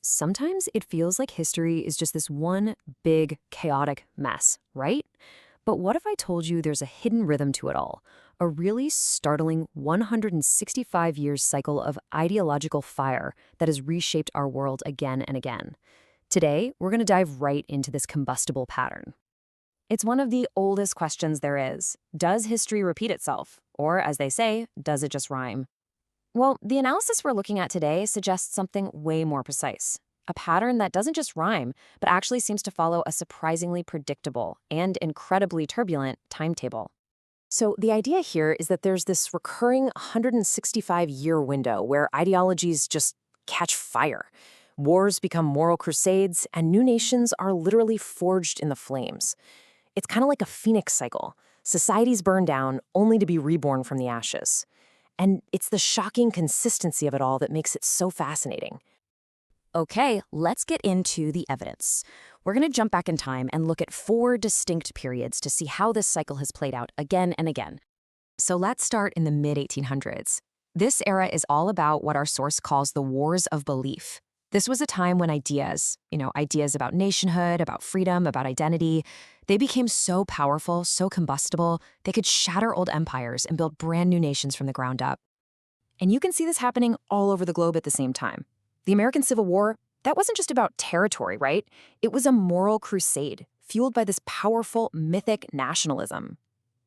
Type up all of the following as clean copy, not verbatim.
Sometimes it feels like history is just this one big, chaotic mess, right? But what if I told you there's a hidden rhythm to it all? A really startling 165 years cycle of ideological fire that has reshaped our world again and again. Today, we're going to dive right into this combustible pattern. It's one of the oldest questions there is. Does history repeat itself? Or, as they say, does it just rhyme? Well, the analysis we're looking at today suggests something way more precise. A pattern that doesn't just rhyme, but actually seems to follow a surprisingly predictable and incredibly turbulent timetable. So the idea here is that there's this recurring 165-year window where ideologies just catch fire. Wars become moral crusades, and new nations are literally forged in the flames. It's kind of like a phoenix cycle. Societies burn down only to be reborn from the ashes. And it's the shocking consistency of it all that makes it so fascinating. Okay, let's get into the evidence. We're going to jump back in time and look at 4 distinct periods to see how this cycle has played out again and again. So let's start in the mid-1800s. This era is all about what our source calls the wars of belief. This was a time when ideas about nationhood, about freedom, about identity, they became so powerful, so combustible, they could shatter old empires and build brand new nations from the ground up. And you can see this happening all over the globe at the same time. The American Civil War, that wasn't just about territory, right? It was a moral crusade, fueled by this powerful, mythic nationalism.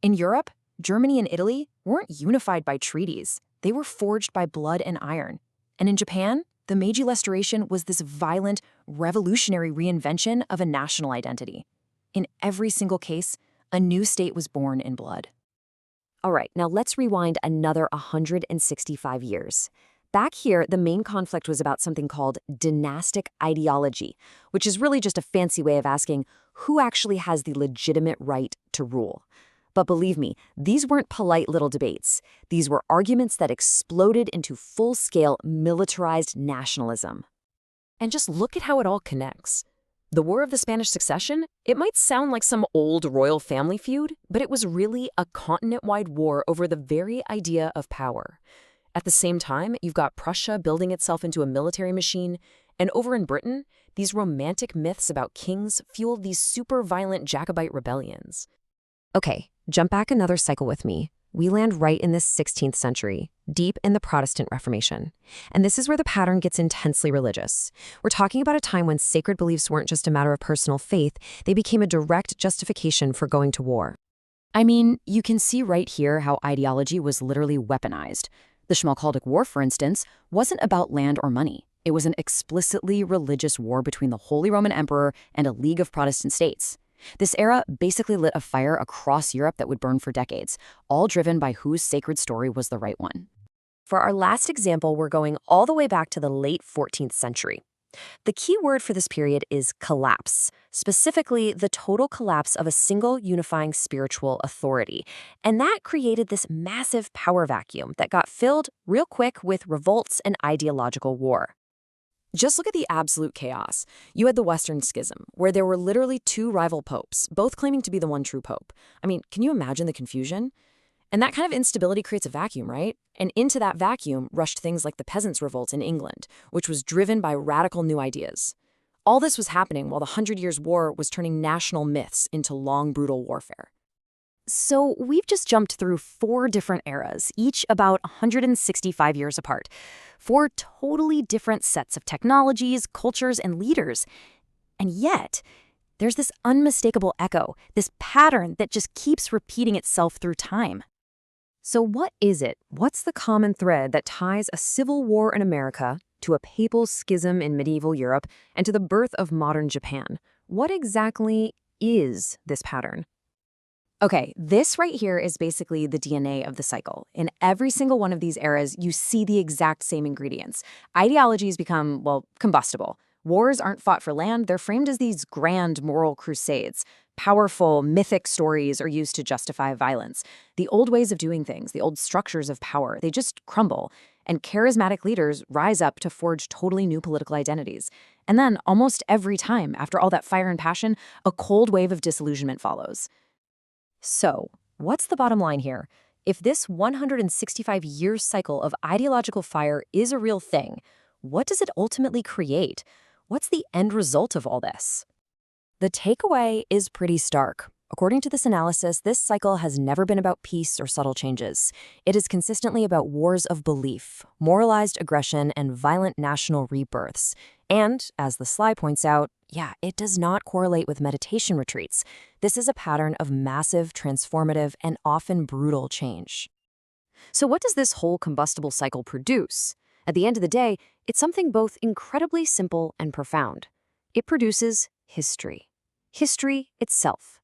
In Europe, Germany and Italy weren't unified by treaties. They were forged by blood and iron. And in Japan, the Meiji Restoration was this violent, revolutionary reinvention of a national identity. In every single case, a new state was born in blood. All right, now let's rewind another 165 years. Back here, the main conflict was about something called dynastic ideology, which is really just a fancy way of asking who actually has the legitimate right to rule. But believe me, these weren't polite little debates. These were arguments that exploded into full-scale militarized nationalism. And just look at how it all connects. The War of the Spanish Succession, it might sound like some old royal family feud, but it was really a continent-wide war over the very idea of power. At the same time, you've got Prussia building itself into a military machine, and over in Britain, these romantic myths about kings fueled these super violent Jacobite rebellions. Okay, jump back another cycle with me. We land right in the 16th century, deep in the Protestant Reformation. And this is where the pattern gets intensely religious. We're talking about a time when sacred beliefs weren't just a matter of personal faith, they became a direct justification for going to war. I mean, you can see right here how ideology was literally weaponized. The Schmalkaldic War, for instance, wasn't about land or money. It was an explicitly religious war between the Holy Roman Emperor and a league of Protestant states. This era basically lit a fire across Europe that would burn for decades, all driven by whose sacred story was the right one. For our last example, we're going all the way back to the late 14th century. The key word for this period is collapse, specifically the total collapse of a single unifying spiritual authority. And that created this massive power vacuum that got filled real quick with revolts and ideological war. Just look at the absolute chaos. You had the Western Schism, where there were literally 2 rival popes, both claiming to be the one true pope. I mean, can you imagine the confusion? And that kind of instability creates a vacuum, right? And into that vacuum rushed things like the Peasants' Revolt in England, which was driven by radical new ideas. All this was happening while the 100 Years' War was turning national myths into long, brutal warfare. So we've just jumped through 4 different eras, each about 165 years apart. 4 totally different sets of technologies, cultures, and leaders. And yet, there's this unmistakable echo, this pattern that just keeps repeating itself through time. So what is it? What's the common thread that ties a civil war in America to a papal schism in medieval Europe and to the birth of modern Japan? What exactly is this pattern? Okay, this right here is basically the DNA of the cycle. In every single one of these eras, you see the exact same ingredients. Ideologies become, combustible. Wars aren't fought for land, they're framed as these grand moral crusades. Powerful, mythic stories are used to justify violence. The old ways of doing things, the old structures of power, they just crumble. And charismatic leaders rise up to forge totally new political identities. And then, almost every time, after all that fire and passion, a cold wave of disillusionment follows. So, what's the bottom line here? If this 165-year cycle of ideological fire is a real thing, what does it ultimately create? What's the end result of all this? The takeaway is pretty stark. According to this analysis, this cycle has never been about peace or subtle changes. It is consistently about wars of belief, moralized aggression, and violent national rebirths. And, as the slide points out, it does not correlate with meditation retreats. This is a pattern of massive, transformative, and often brutal change. So what does this whole combustible cycle produce? At the end of the day, it's something both incredibly simple and profound. It produces history. History itself.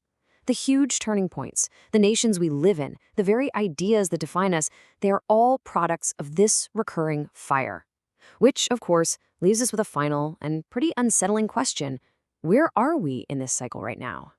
The huge turning points, the nations we live in, the very ideas that define us, they are all products of this recurring fire. Which, of course, leaves us with a final and pretty unsettling question. Where are we in this cycle right now?